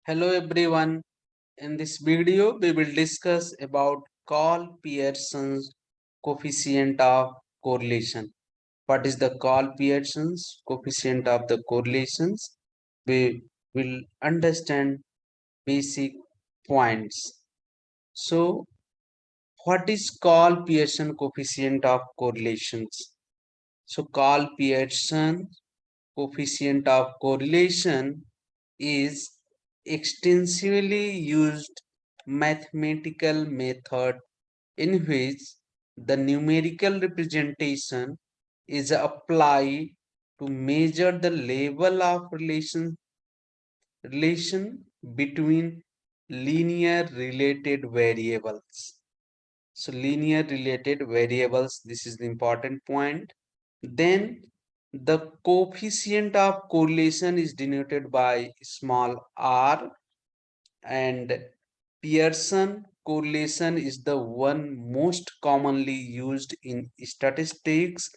Hello everyone. In this video, we will discuss about Karl Pearson's coefficient of correlation. What is the Karl Pearson's coefficient of the correlations? We will understand basic points. So, what is Karl Pearson coefficient of correlations? So, Karl Pearson coefficient of correlation is extensively used mathematical method in which the numerical representation is applied to measure the level of relation between linear related variables. So linear related variables, this is the important point. Then the coefficient of correlation is denoted by small r, and Pearson correlation is the one most commonly used in statistics.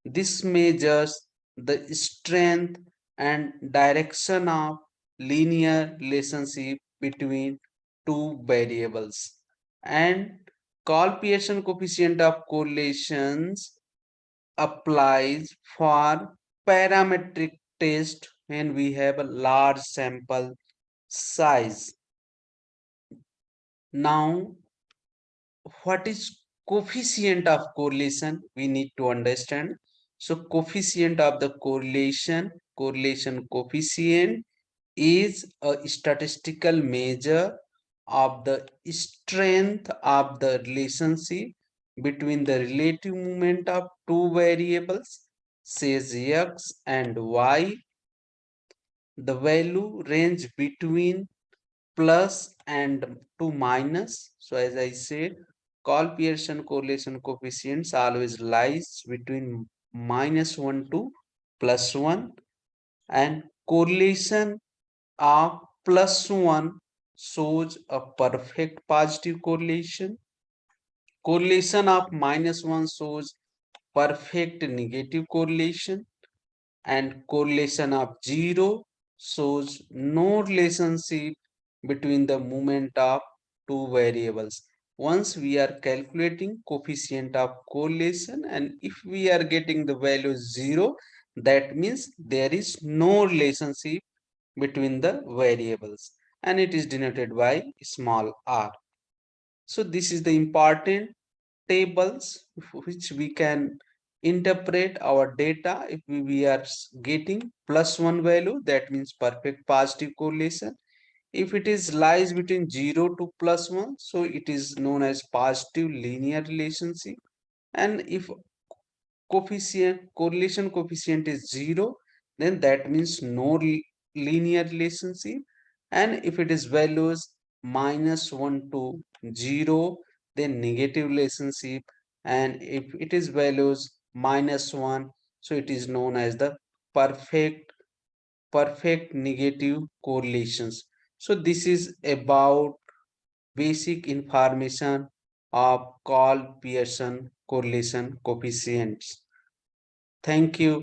This measures the strength and direction of linear relationship between two variables. And Karl Pearson coefficient of correlations applies for parametric test when we have a large sample size. Now, what is coefficient of correlation? We need to understand. So, coefficient of the correlation coefficient is a statistical measure of the strength of the relationship between the relative movement of two variables, says x and y. The value range between plus and to minus. So as I said, Karl Pearson correlation coefficients always lies between -1 to +1, and correlation of +1 shows a perfect positive correlation. Correlation of -1 shows perfect negative correlation, and correlation of 0 shows no relationship between the movement of two variables. Once we are calculating coefficient of correlation, and if we are getting the value 0, that means there is no relationship between the variables, and it is denoted by small r. So this is the important tables which we can interpret our data. If we are getting +1 value, that means perfect positive correlation. If it is lies between 0 to +1, so it is known as positive linear relationship. And if correlation coefficient is 0, then that means no linear relationship. And if it is values -1 to 0, then negative relationship. And if it is values -1, so it is known as the perfect negative correlations. So this is about basic information of Karl Pearson correlation coefficients. Thank you.